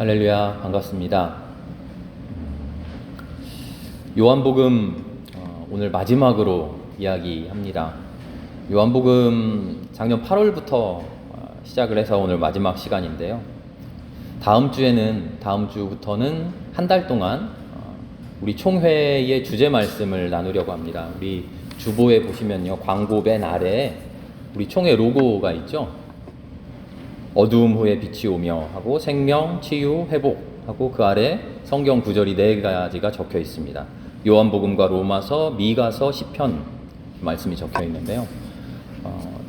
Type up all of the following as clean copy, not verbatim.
할렐루야, 반갑습니다. 요한복음 오늘 마지막으로 이야기합니다. 요한복음 작년 8월부터 시작을 해서 오늘 마지막 시간인데요. 다음 주부터는 한 달 동안 우리 총회의 주제 말씀을 나누려고 합니다. 우리 주보에 보시면요, 광고 맨 아래에 우리 총회 로고가 있죠. 어두움 후에 빛이 오며 하고 생명, 치유, 회복 하고 그 아래 성경 구절이 4가지가 적혀 있습니다. 요한복음과 로마서, 미가서, 시편 말씀이 적혀 있는데요.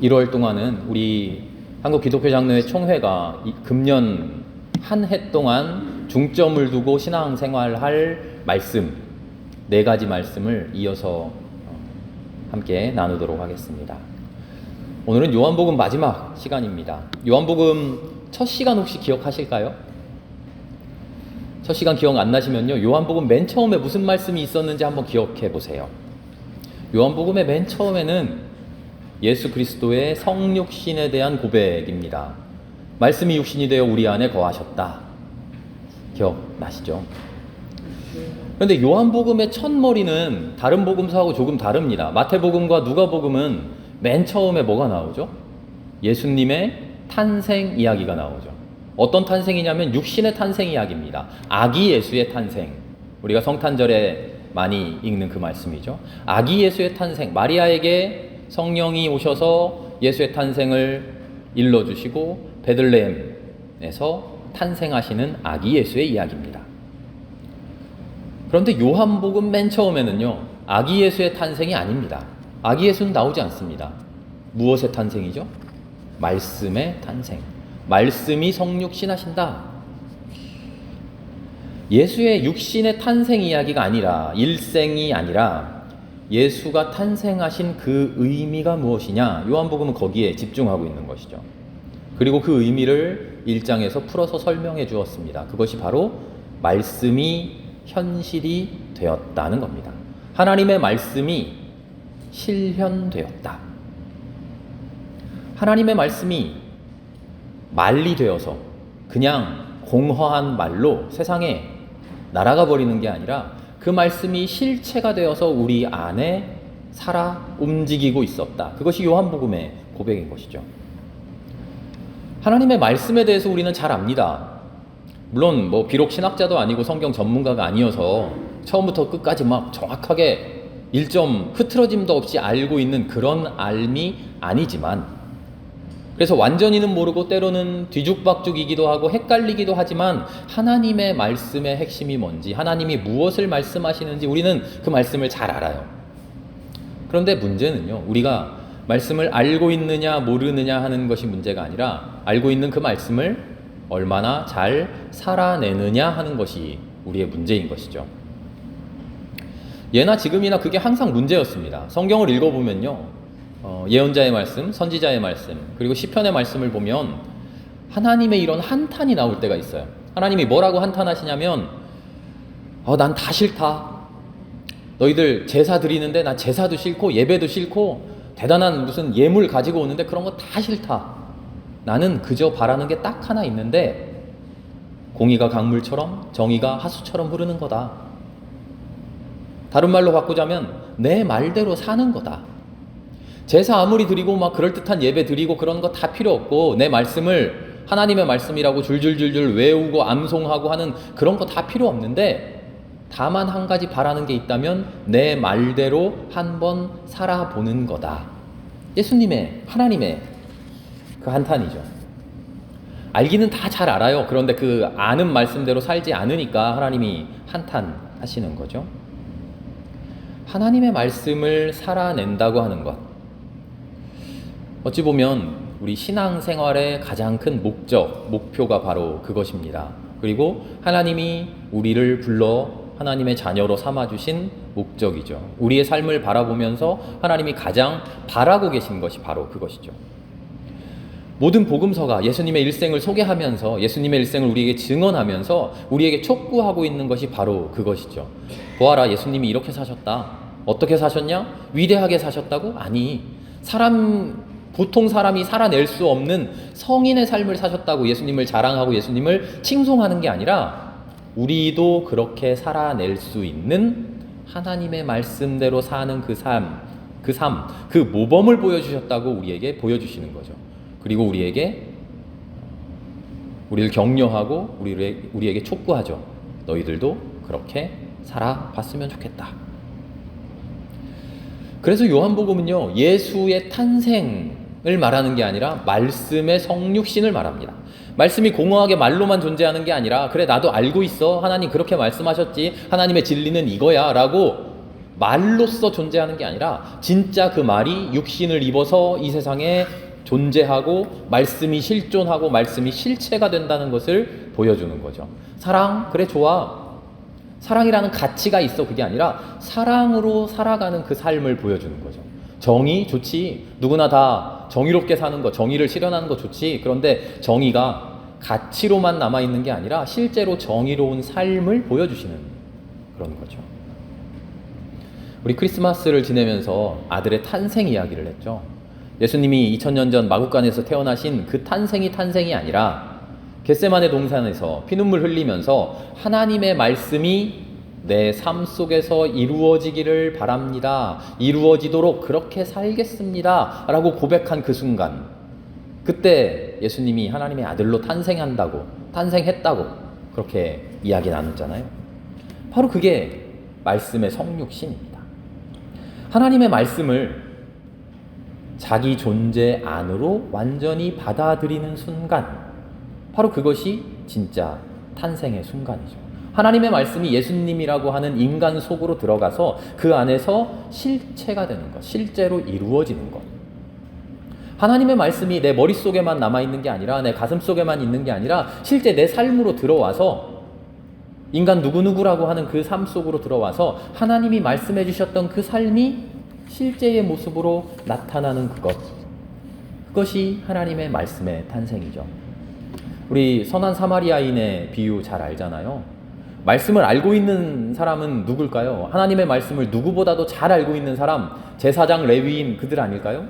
1월 동안은 우리 한국기독교장로회 총회가 금년 한 해 동안 중점을 두고 신앙생활할 말씀 4가지 말씀을 이어서 함께 나누도록 하겠습니다. 오늘은 요한복음 마지막 시간입니다. 요한복음 첫 시간 혹시 기억하실까요? 첫 시간 기억 안 나시면요, 요한복음 맨 처음에 무슨 말씀이 있었는지 한번 기억해 보세요. 요한복음의 맨 처음에는 예수 그리스도의 성육신에 대한 고백입니다. 말씀이 육신이 되어 우리 안에 거하셨다. 기억나시죠? 그런데 요한복음의 첫머리는 다른 복음서하고 조금 다릅니다. 마태복음과 누가복음은 맨 처음에 뭐가 나오죠? 예수님의 탄생 이야기가 나오죠. 어떤 탄생이냐면 육신의 탄생 이야기입니다. 아기 예수의 탄생. 우리가 성탄절에 많이 읽는 그 말씀이죠. 아기 예수의 탄생. 마리아에게 성령이 오셔서 예수의 탄생을 일러주시고 베들레헴에서 탄생하시는 아기 예수의 이야기입니다. 그런데 요한복음 맨 처음에는요, 아기 예수의 탄생이 아닙니다. 아기 예수는 나오지 않습니다. 무엇의 탄생이죠? 말씀의 탄생. 말씀이 성육신 하신다. 예수의 육신의 탄생 이야기가 아니라, 일생이 아니라 예수가 탄생하신 그 의미가 무엇이냐, 요한복음은 거기에 집중하고 있는 것이죠. 그리고 그 의미를 1장에서 풀어서 설명해 주었습니다. 그것이 바로 말씀이 현실이 되었다는 겁니다. 하나님의 말씀이 실현되었다. 하나님의 말씀이 말이 되어서 그냥 공허한 말로 세상에 날아가 버리는 게 아니라 그 말씀이 실체가 되어서 우리 안에 살아 움직이고 있었다. 그것이 요한복음의 고백인 것이죠. 하나님의 말씀에 대해서 우리는 잘 압니다. 물론 비록 신학자도 아니고 성경 전문가가 아니어서 처음부터 끝까지 막 정확하게 1점 흐트러짐도 없이 알고 있는 그런 알미 아니지만, 그래서 완전히는 모르고 때로는 뒤죽박죽이기도 하고 헷갈리기도 하지만 하나님의 말씀의 핵심이 뭔지, 하나님이 무엇을 말씀하시는지 우리는 그 말씀을 잘 알아요. 그런데 문제는요, 우리가 말씀을 알고 있느냐 모르느냐 하는 것이 문제가 아니라 알고 있는 그 말씀을 얼마나 잘 살아내느냐 하는 것이 우리의 문제인 것이죠. 예나 지금이나 그게 항상 문제였습니다. 성경을 읽어보면요, 예언자의 말씀, 선지자의 말씀, 그리고 시편의 말씀을 보면 하나님의 이런 한탄이 나올 때가 있어요. 하나님이 뭐라고 한탄하시냐면, 난 다 싫다. 너희들 제사 드리는데 나 제사도 싫고 예배도 싫고 대단한 무슨 예물 가지고 오는데 그런 거 다 싫다. 나는 그저 바라는 게 딱 하나 있는데 공의가 강물처럼 정의가 하수처럼 흐르는 거다. 다른 말로 바꾸자면 내 말대로 사는 거다. 제사 아무리 드리고 막 그럴듯한 예배 드리고 그런 거 다 필요 없고, 내 말씀을 하나님의 말씀이라고 줄줄줄줄 외우고 암송하고 하는 그런 거 다 필요 없는데, 다만 한 가지 바라는 게 있다면 내 말대로 한번 살아보는 거다. 예수님의, 하나님의 그 한탄이죠. 알기는 다 잘 알아요. 그런데 그 아는 말씀대로 살지 않으니까 하나님이 한탄하시는 거죠. 하나님의 말씀을 살아낸다고 하는 것, 어찌 보면 우리 신앙생활의 가장 큰 목표가 바로 그것입니다. 그리고 하나님이 우리를 불러 하나님의 자녀로 삼아주신 목적이죠. 우리의 삶을 바라보면서 하나님이 가장 바라고 계신 것이 바로 그것이죠. 모든 복음서가 예수님의 일생을 소개하면서 예수님의 일생을 우리에게 증언하면서 우리에게 촉구하고 있는 것이 바로 그것이죠. 보아라, 예수님이 이렇게 사셨다. 어떻게 사셨냐? 위대하게 사셨다고? 아니, 사람 보통 사람이 살아낼 수 없는 성인의 삶을 사셨다고 예수님을 자랑하고 예수님을 칭송하는 게 아니라 우리도 그렇게 살아낼 수 있는 하나님의 말씀대로 사는 그 삶, 그 모범을 보여주셨다고 우리에게 보여주시는 거죠. 그리고 우리를 격려하고 우리에게 촉구하죠. 너희들도 그렇게 살아봤으면 좋겠다. 그래서 요한복음은요, 예수의 탄생을 말하는 게 아니라 말씀의 성육신을 말합니다. 말씀이 공허하게 말로만 존재하는 게 아니라 그래 나도 알고 있어, 하나님 그렇게 말씀하셨지, 하나님의 진리는 이거야 라고 말로써 존재하는 게 아니라 진짜 그 말이 육신을 입어서 이 세상에 존재하고 말씀이 실존하고 말씀이 실체가 된다는 것을 보여주는 거죠. 사랑, 그래 좋아, 사랑이라는 가치가 있어, 그게 아니라 사랑으로 살아가는 그 삶을 보여주는 거죠. 정의 좋지, 누구나 다 정의롭게 사는 거, 정의를 실현하는 거 좋지. 그런데 정의가 가치로만 남아있는 게 아니라 실제로 정의로운 삶을 보여주시는 그런 거죠. 우리 크리스마스를 지내면서 아들의 탄생 이야기를 했죠. 예수님이 2000년 전 마국간에서 태어나신 그 탄생이 아니라 겟세마네 동산에서 피눈물 흘리면서 하나님의 말씀이 내 삶 속에서 이루어지기를 바랍니다, 이루어지도록 그렇게 살겠습니다 라고 고백한 그 순간, 그때 예수님이 하나님의 아들로 탄생했다고 그렇게 이야기 나눴잖아요. 바로 그게 말씀의 성육신입니다. 하나님의 말씀을 자기 존재 안으로 완전히 받아들이는 순간, 바로 그것이 진짜 탄생의 순간이죠. 하나님의 말씀이 예수님이라고 하는 인간 속으로 들어가서 그 안에서 실체가 되는 것, 실제로 이루어지는 것. 하나님의 말씀이 내 머릿속에만 남아있는 게 아니라 내 가슴속에만 있는 게 아니라 실제 내 삶으로 들어와서 인간 누구누구라고 하는 그 삶 속으로 들어와서 하나님이 말씀해 주셨던 그 삶이 실제의 모습으로 나타나는 그것이 하나님의 말씀의 탄생이죠. 우리 선한 사마리아인의 비유 잘 알잖아요. 말씀을 알고 있는 사람은 누굴까요? 하나님의 말씀을 누구보다도 잘 알고 있는 사람, 제사장, 레위인, 그들 아닐까요?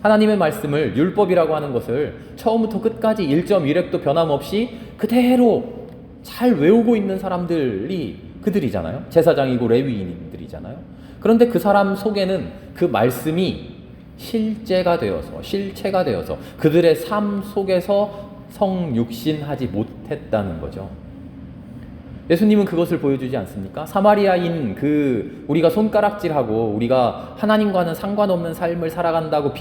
하나님의 말씀을, 율법이라고 하는 것을 처음부터 끝까지 1.1획도 변함없이 그대로 잘 외우고 있는 사람들이 그들이잖아요. 제사장이고 레위인들이잖아요. 그런데 그 사람 속에는 그 말씀이 실체가 되어서 그들의 삶 속에서 성육신하지 못했다는 거죠. 예수님은 그것을 보여주지 않습니까? 사마리아인 우리가 손가락질하고 우리가 하나님과는 상관없는 삶을 살아간다고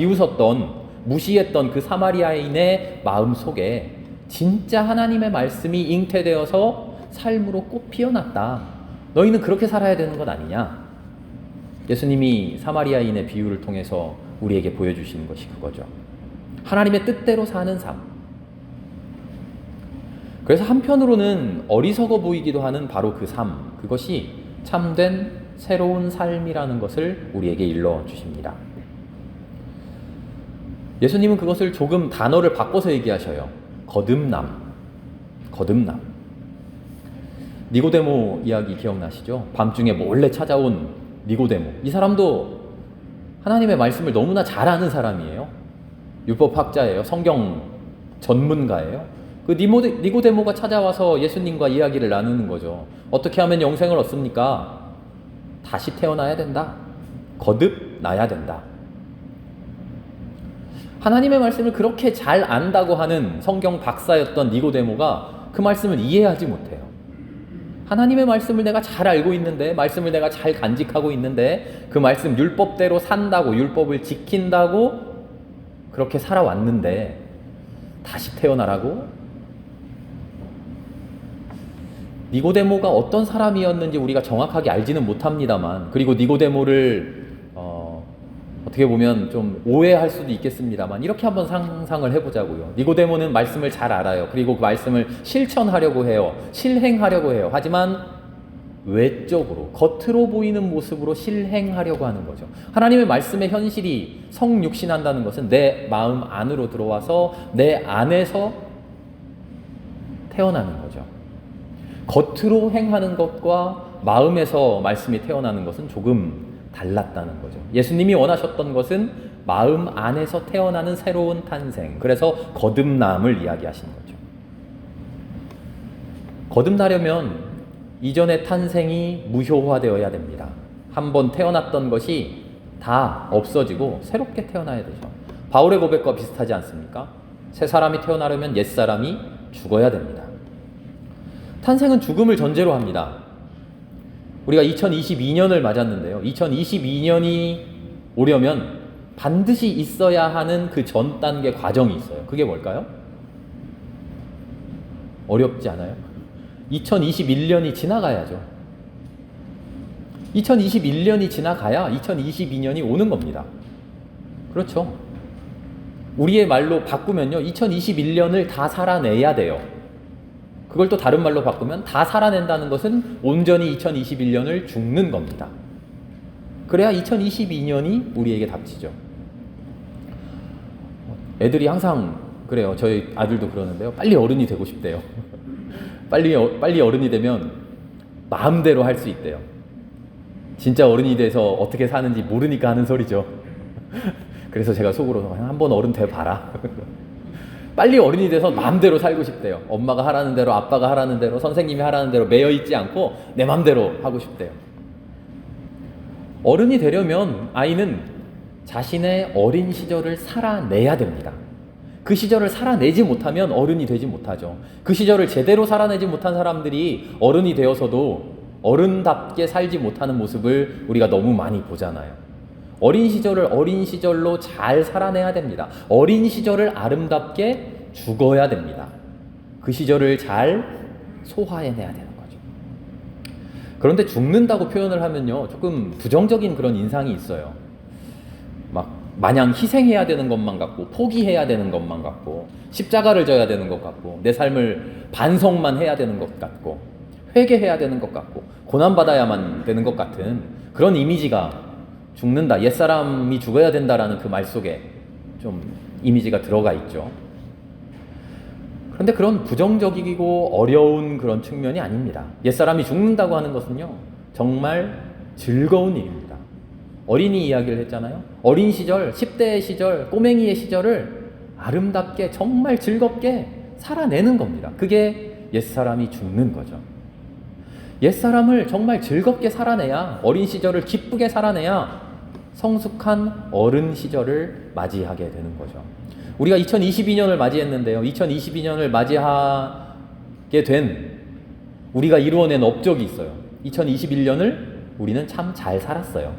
무시했던 그 사마리아인의 마음 속에 진짜 하나님의 말씀이 잉태되어서 삶으로 꽃 피어났다. 너희는 그렇게 살아야 되는 것 아니냐? 예수님이 사마리아인의 비유를 통해서 우리에게 보여주시는 것이 그거죠. 하나님의 뜻대로 사는 삶. 그래서 한편으로는 어리석어 보이기도 하는 바로 그 삶, 그것이 참된 새로운 삶이라는 것을 우리에게 일러주십니다. 예수님은 그것을 조금 단어를 바꿔서 얘기하셔요. 거듭남. 니고데모 이야기 기억나시죠? 밤중에 몰래 찾아온 니고데모. 이 사람도 하나님의 말씀을 너무나 잘 아는 사람이에요. 율법학자예요. 성경 전문가예요. 그 니고데모가 찾아와서 예수님과 이야기를 나누는 거죠. 어떻게 하면 영생을 얻습니까? 다시 태어나야 된다. 거듭나야 된다. 하나님의 말씀을 그렇게 잘 안다고 하는 성경 박사였던 니고데모가 그 말씀을 이해하지 못해요. 하나님의 말씀을 내가 잘 알고 있는데, 말씀을 내가 잘 간직하고 있는데, 그 말씀 율법대로 산다고, 율법을 지킨다고 그렇게 살아왔는데 다시 태어나라고? 니고데모가 어떤 사람이었는지 우리가 정확하게 알지는 못합니다만, 그리고 니고데모를 어떻게 보면 좀 오해할 수도 있겠습니다만, 이렇게 한번 상상을 해보자고요. 니고데모는 말씀을 잘 알아요. 그리고 그 말씀을 실천하려고 해요. 실행하려고 해요. 하지만 외적으로, 겉으로 보이는 모습으로 실행하려고 하는 거죠. 하나님의 말씀의 현실이 성육신한다는 것은 내 마음 안으로 들어와서 내 안에서 태어나는 거죠. 겉으로 행하는 것과 마음에서 말씀이 태어나는 것은 조금 달랐다는 거죠. 예수님이 원하셨던 것은 마음 안에서 태어나는 새로운 탄생. 그래서 거듭남을 이야기하시는 거죠. 거듭나려면 이전의 탄생이 무효화되어야 됩니다. 한번 태어났던 것이 다 없어지고 새롭게 태어나야 되죠. 바울의 고백과 비슷하지 않습니까? 새 사람이 태어나려면 옛 사람이 죽어야 됩니다. 탄생은 죽음을 전제로 합니다. 우리가 2022년을 맞았는데요. 2022년이 오려면 반드시 있어야 하는 그 전 단계 과정이 있어요. 그게 뭘까요? 어렵지 않아요? 2021년이 지나가야죠. 2021년이 지나가야 2022년이 오는 겁니다. 그렇죠? 우리의 말로 바꾸면요, 2021년을 다 살아내야 돼요. 그걸 또 다른 말로 바꾸면 다 살아낸다는 것은 온전히 2021년을 죽는 겁니다. 그래야 2022년이 우리에게 닥치죠. 애들이 항상 그래요. 저희 아들도 그러는데요. 빨리 어른이 되고 싶대요. 빨리 어른이 되면 마음대로 할 수 있대요. 진짜 어른이 돼서 어떻게 사는지 모르니까 하는 소리죠. 그래서 제가 속으로 한번 어른 돼봐라. 빨리 어른이 돼서 마음대로 살고 싶대요. 엄마가 하라는 대로, 아빠가 하라는 대로, 선생님이 하라는 대로 매여 있지 않고 내 마음대로 하고 싶대요. 어른이 되려면 아이는 자신의 어린 시절을 살아내야 됩니다. 그 시절을 살아내지 못하면 어른이 되지 못하죠. 그 시절을 제대로 살아내지 못한 사람들이 어른이 되어서도 어른답게 살지 못하는 모습을 우리가 너무 많이 보잖아요. 어린 시절을 어린 시절로 잘 살아내야 됩니다. 어린 시절을 아름답게 죽어야 됩니다. 그 시절을 잘 소화해내야 되는 거죠. 그런데 죽는다고 표현을 하면요, 조금 부정적인 그런 인상이 있어요. 막 마냥 희생해야 되는 것만 같고, 포기해야 되는 것만 같고, 십자가를 져야 되는 것 같고, 내 삶을 반성만 해야 되는 것 같고, 회개해야 되는 것 같고, 고난받아야만 되는 것 같은 그런 이미지가, 죽는다, 옛사람이 죽어야 된다라는 그 말 속에 좀 이미지가 들어가 있죠. 그런데 그런 부정적이고 어려운 그런 측면이 아닙니다. 옛사람이 죽는다고 하는 것은요, 정말 즐거운 일입니다. 어린이 이야기를 했잖아요. 어린 시절, 10대의 시절, 꼬맹이의 시절을 아름답게 정말 즐겁게 살아내는 겁니다. 그게 옛사람이 죽는 거죠. 옛사람을 정말 즐겁게 살아내야, 어린 시절을 기쁘게 살아내야 성숙한 어른 시절을 맞이하게 되는 거죠. 우리가 2022년을 맞이했는데요. 2022년을 맞이하게 된 우리가 이루어낸 업적이 있어요. 2021년을 우리는 참 잘 살았어요.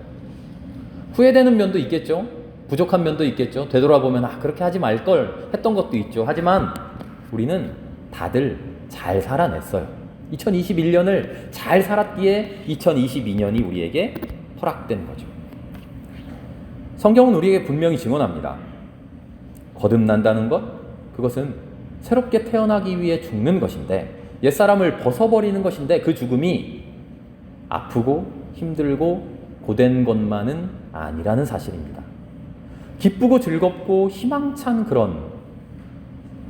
후회되는 면도 있겠죠. 부족한 면도 있겠죠. 되돌아보면 그렇게 하지 말걸 했던 것도 있죠. 하지만 우리는 다들 잘 살아냈어요. 2021년을 잘 살았기에 2022년이 우리에게 허락된 거죠. 성경은 우리에게 분명히 증언합니다. 거듭난다는 것, 그것은 새롭게 태어나기 위해 죽는 것인데, 옛사람을 벗어버리는 것인데, 그 죽음이 아프고 힘들고 고된 것만은 아니라는 사실입니다. 기쁘고 즐겁고 희망찬 그런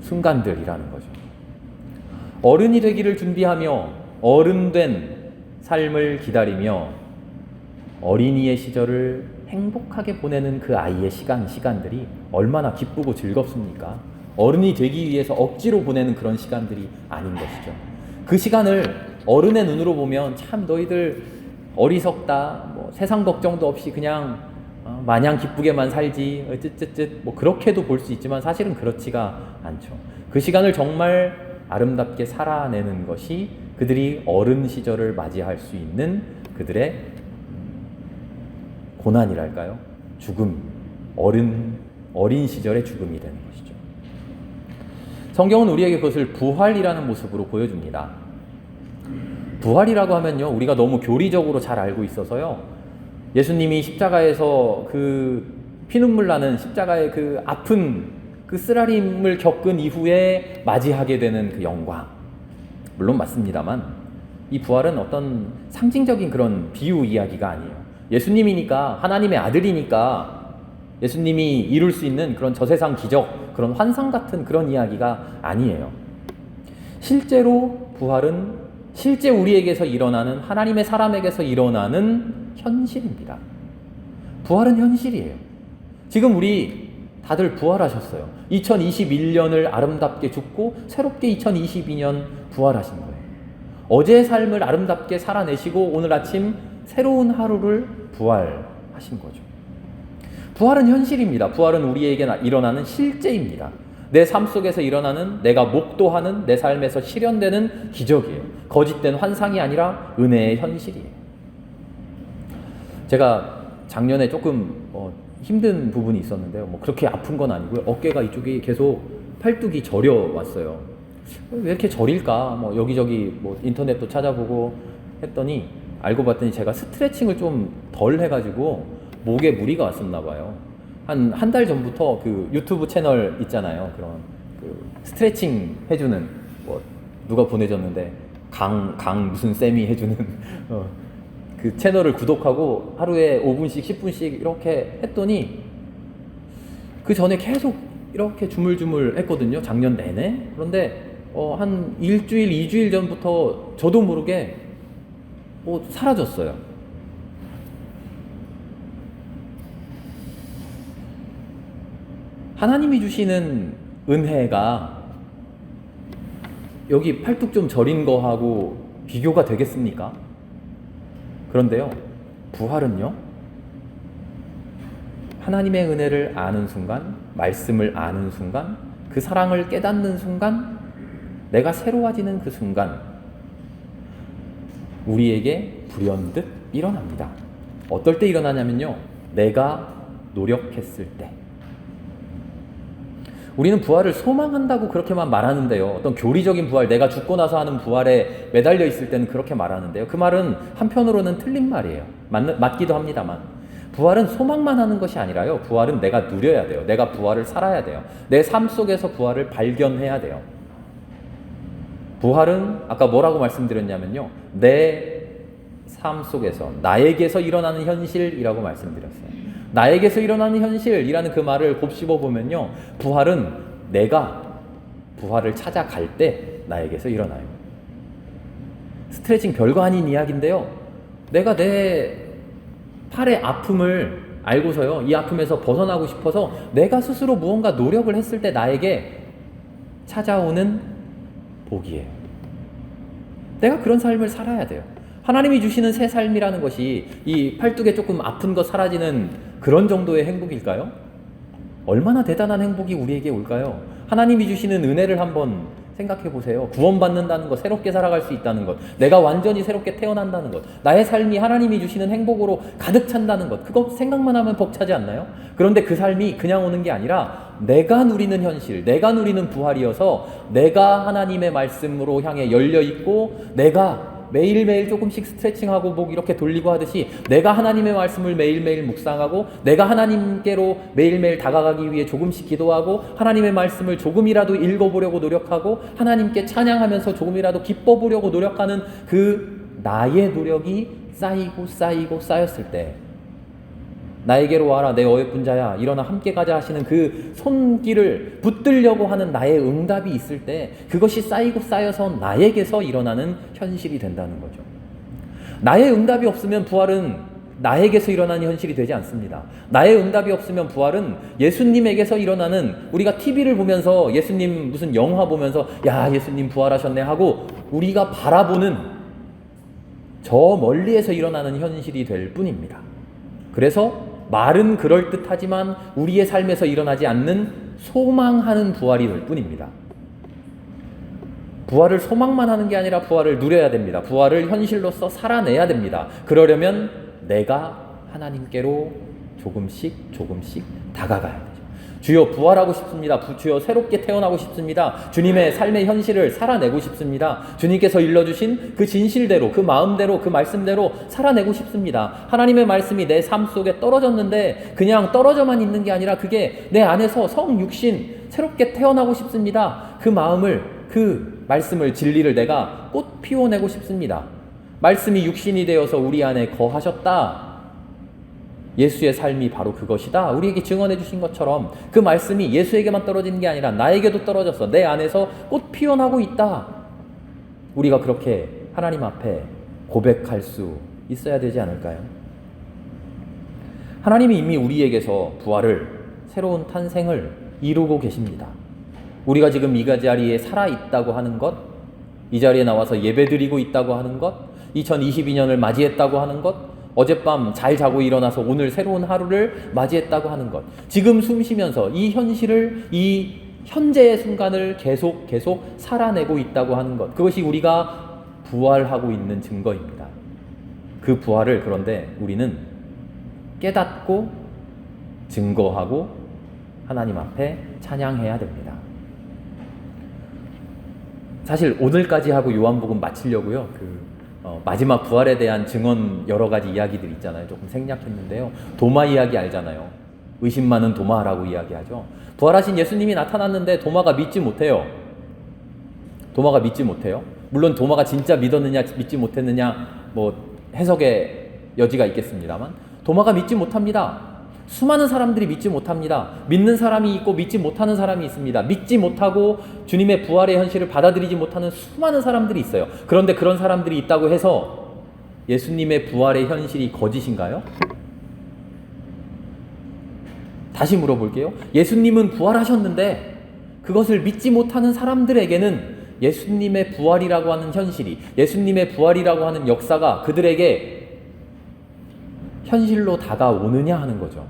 순간들이라는 거죠. 어른이 되기를 준비하며 어른된 삶을 기다리며 어린이의 시절을 행복하게 보내는 그 아이의 시간들이 얼마나 기쁘고 즐겁습니까? 어른이 되기 위해서 억지로 보내는 그런 시간들이 아닌 것이죠. 그 시간을 어른의 눈으로 보면 참 너희들 어리석다, 세상 걱정도 없이 그냥 마냥 기쁘게만 살지, 그렇게도 볼 수 있지만 사실은 그렇지가 않죠. 그 시간을 정말 아름답게 살아내는 것이 그들이 어른 시절을 맞이할 수 있는 그들의 고난이랄까요? 죽음, 어린 시절의 죽음이 되는 것이죠. 성경은 우리에게 그것을 부활이라는 모습으로 보여줍니다. 부활이라고 하면요, 우리가 너무 교리적으로 잘 알고 있어서요, 예수님이 십자가에서 그 피눈물 나는 십자가의 그 아픈 그 쓰라림을 겪은 이후에 맞이하게 되는 그 영광, 물론 맞습니다만 이 부활은 어떤 상징적인 그런 비유 이야기가 아니에요. 예수님이니까, 하나님의 아들이니까 예수님이 이룰 수 있는 그런 저세상 기적, 그런 환상 같은 그런 이야기가 아니에요. 실제로 부활은 실제 우리에게서 일어나는, 하나님의 사람에게서 일어나는 현실입니다. 부활은 현실이에요. 지금 우리 다들 부활하셨어요. 2021년을 아름답게 죽고 새롭게 2022년 부활하신 거예요. 어제의 삶을 아름답게 살아내시고 오늘 아침 새로운 하루를 부활하신 거죠. 부활은 현실입니다. 부활은 우리에게 일어나는 실제입니다. 내 삶 속에서 일어나는, 내가 목도하는, 내 삶에서 실현되는 기적이에요. 거짓된 환상이 아니라 은혜의 현실이에요. 제가 작년에 조금 힘든 부분이 있었는데요. 뭐 그렇게 아픈 건 아니고요. 어깨가 이쪽이 계속 팔뚝이 저려 왔어요. 왜 이렇게 저릴까? 뭐 여기저기 뭐 인터넷도 찾아보고 했더니 알고 봤더니 제가 스트레칭을 좀 덜 해가지고 목에 무리가 왔었나 봐요. 한 달 전부터 그 유튜브 채널 있잖아요. 그런 그 스트레칭 해주는 뭐 누가 보내줬는데 강 무슨 쌤이 해주는 그 채널을 구독하고 하루에 5분씩 10분씩 이렇게 했더니 그 전에 계속 이렇게 주물주물 했거든요. 작년 내내. 그런데 한 일주일, 2주일 전부터 저도 모르게 사라졌어요. 하나님이 주시는 은혜가 여기 팔뚝 좀 저린 거하고 비교가 되겠습니까? 그런데요, 부활은요, 하나님의 은혜를 아는 순간, 말씀을 아는 순간, 그 사랑을 깨닫는 순간, 내가 새로워지는 그 순간 우리에게 불현듯 일어납니다. 어떨 때 일어나냐면요, 내가 노력했을 때. 우리는 부활을 소망한다고 그렇게만 말하는데요. 어떤 교리적인 부활, 내가 죽고 나서 하는 부활에 매달려 있을 때는 그렇게 말하는데요. 그 말은 한편으로는 틀린 말이에요. 맞기도 합니다만. 부활은 소망만 하는 것이 아니라요. 부활은 내가 누려야 돼요. 내가 부활을 살아야 돼요. 내 삶 속에서 부활을 발견해야 돼요. 부활은 아까 뭐라고 말씀드렸냐면요, 내 삶 속에서 나에게서 일어나는 현실이라고 말씀드렸어요. 나에게서 일어나는 현실이라는 그 말을 곱씹어 보면요, 부활은 내가 부활을 찾아갈 때 나에게서 일어나요. 스트레칭 별거 아닌 이야기인데요, 내가 내 팔의 아픔을 알고서요, 이 아픔에서 벗어나고 싶어서 내가 스스로 무언가 노력을 했을 때 나에게 찾아오는 복이에요. 내가 그런 삶을 살아야 돼요. 하나님이 주시는 새 삶이라는 것이 이 팔뚝에 조금 아픈 거 사라지는 그런 정도의 행복일까요? 얼마나 대단한 행복이 우리에게 올까요? 하나님이 주시는 은혜를 한번 생각해 보세요. 구원받는다는 것, 새롭게 살아갈 수 있다는 것, 내가 완전히 새롭게 태어난다는 것, 나의 삶이 하나님이 주시는 행복으로 가득 찬다는 것, 그거 생각만 하면 벅차지 않나요? 그런데 그 삶이 그냥 오는 게 아니라 내가 누리는 현실, 내가 누리는 부활이어서 내가 하나님의 말씀으로 향해 열려 있고, 내가 매일매일 조금씩 스트레칭하고 목 이렇게 돌리고 하듯이 내가 하나님의 말씀을 매일매일 묵상하고, 내가 하나님께로 매일매일 다가가기 위해 조금씩 기도하고, 하나님의 말씀을 조금이라도 읽어보려고 노력하고, 하나님께 찬양하면서 조금이라도 기뻐보려고 노력하는 그 나의 노력이 쌓이고 쌓였을 때, 나에게로 와라 내 어여쁜 자야 일어나 함께 가자 하시는 그 손길을 붙들려고 하는 나의 응답이 있을 때, 그것이 쌓이고 쌓여서 나에게서 일어나는 현실이 된다는 거죠. 나의 응답이 없으면 부활은 나에게서 일어나는 현실이 되지 않습니다. 나의 응답이 없으면 부활은 예수님에게서 일어나는, 우리가 TV를 보면서 예수님 무슨 영화 보면서 야 예수님 부활하셨네 하고 우리가 바라보는 저 멀리에서 일어나는 현실이 될 뿐입니다. 그래서 말은 그럴듯하지만 우리의 삶에서 일어나지 않는 소망하는 부활이 될 뿐입니다. 부활을 소망만 하는 게 아니라 부활을 누려야 됩니다. 부활을 현실로서 살아내야 됩니다. 그러려면 내가 하나님께로 조금씩 다가가야 되죠. 주여 부활하고 싶습니다. 주여 새롭게 태어나고 싶습니다. 주님의 삶의 현실을 살아내고 싶습니다. 주님께서 일러주신 그 진실대로, 그 마음대로, 그 말씀대로 살아내고 싶습니다. 하나님의 말씀이 내 삶 속에 떨어졌는데 그냥 떨어져만 있는 게 아니라 그게 내 안에서 성육신 새롭게 태어나고 싶습니다. 그 마음을, 그 말씀을, 진리를 내가 꽃 피워내고 싶습니다. 말씀이 육신이 되어서 우리 안에 거하셨다. 예수의 삶이 바로 그것이다. 우리에게 증언해 주신 것처럼 그 말씀이 예수에게만 떨어지는 게 아니라 나에게도 떨어져서 내 안에서 꽃 피어나고 있다. 우리가 그렇게 하나님 앞에 고백할 수 있어야 되지 않을까요? 하나님이 이미 우리에게서 부활을 새로운 탄생을 이루고 계십니다. 우리가 지금 이 자리에 살아있다고 하는 것, 이 자리에 나와서 예배드리고 있다고 하는 것, 2022년을 맞이했다고 하는 것, 어젯밤 잘 자고 일어나서 오늘 새로운 하루를 맞이했다고 하는 것, 지금 숨 쉬면서 이 현실을, 이 현재의 순간을 계속 살아내고 있다고 하는 것, 그것이 우리가 부활하고 있는 증거입니다. 그 부활을 그런데 우리는 깨닫고 증거하고 하나님 앞에 찬양해야 됩니다. 사실 오늘까지 하고 요한복음 마치려고요. 마지막 부활에 대한 증언 여러 가지 이야기들 있잖아요. 조금 생략했는데요. 도마 이야기 알잖아요. 의심 많은 도마라고 이야기하죠. 부활하신 예수님이 나타났는데 도마가 믿지 못해요. 도마가 믿지 못해요. 물론 도마가 진짜 믿었느냐 믿지 못했느냐 뭐 해석의 여지가 있겠습니다만 도마가 믿지 못합니다. 수많은 사람들이 믿지 못합니다. 믿는 사람이 있고 믿지 못하는 사람이 있습니다. 믿지 못하고 주님의 부활의 현실을 받아들이지 못하는 수많은 사람들이 있어요. 그런데 그런 사람들이 있다고 해서 예수님의 부활의 현실이 거짓인가요? 다시 물어볼게요. 예수님은 부활하셨는데 그것을 믿지 못하는 사람들에게는 예수님의 부활이라고 하는 현실이, 예수님의 부활이라고 하는 역사가 그들에게 현실로 다가오느냐 하는 거죠.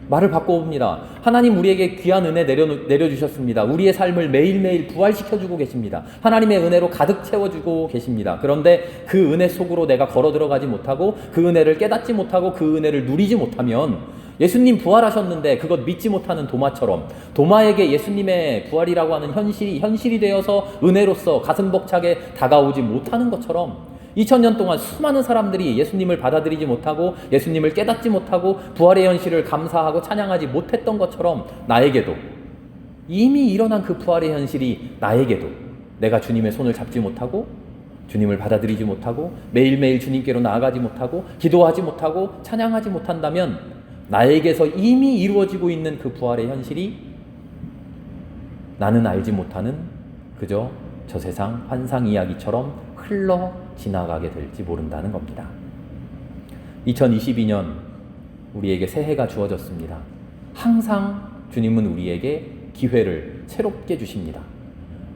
말을 바꿔봅니다. 하나님 우리에게 귀한 은혜 내려주셨습니다. 우리의 삶을 매일매일 부활시켜주고 계십니다. 하나님의 은혜로 가득 채워주고 계십니다. 그런데 그 은혜 속으로 내가 걸어 들어가지 못하고 그 은혜를 깨닫지 못하고 그 은혜를 누리지 못하면 예수님 부활하셨는데 그것 믿지 못하는 도마처럼 도마에게 예수님의 부활이라고 하는 현실이 되어서 은혜로서 가슴 벅차게 다가오지 못하는 것처럼 2000년 동안 수많은 사람들이 예수님을 받아들이지 못하고 예수님을 깨닫지 못하고 부활의 현실을 감사하고 찬양하지 못했던 것처럼 나에게도 이미 일어난 그 부활의 현실이 나에게도 내가 주님의 손을 잡지 못하고 주님을 받아들이지 못하고 매일매일 주님께로 나아가지 못하고 기도하지 못하고 찬양하지 못한다면 나에게서 이미 이루어지고 있는 그 부활의 현실이 나는 알지 못하는 그저 저 세상 환상 이야기처럼 흘러 지나가게 될지 모른다는 겁니다. 2022년 우리에게 새해가 주어졌습니다. 항상 주님은 우리에게 기회를 새롭게 주십니다.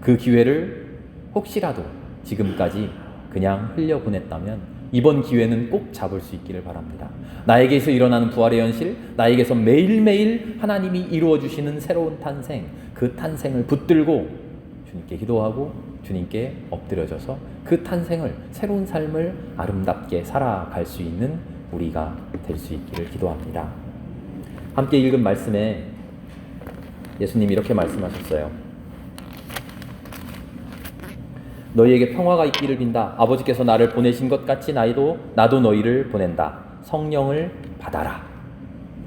그 기회를 혹시라도 지금까지 그냥 흘려보냈다면 이번 기회는 꼭 잡을 수 있기를 바랍니다. 나에게서 일어나는 부활의 현실, 나에게서 매일매일 하나님이 이루어주시는 새로운 탄생, 그 탄생을 붙들고 주님께 기도하고 주님께 엎드려져서 그 탄생을, 새로운 삶을 아름답게 살아갈 수 있는 우리가 될 수 있기를 기도합니다. 함께 읽은 말씀에 예수님이 이렇게 말씀하셨어요. 너희에게 평화가 있기를 빈다. 아버지께서 나를 보내신 것 같이 나도 너희를 보낸다. 성령을 받아라.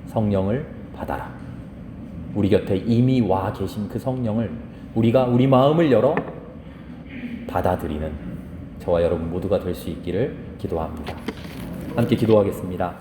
성령을 받아라. 우리 곁에 이미 와 계신 그 성령을 우리가 우리 마음을 열어 받아들이는 저와 여러분 모두가 될 수 있기를 기도합니다. 함께 기도하겠습니다.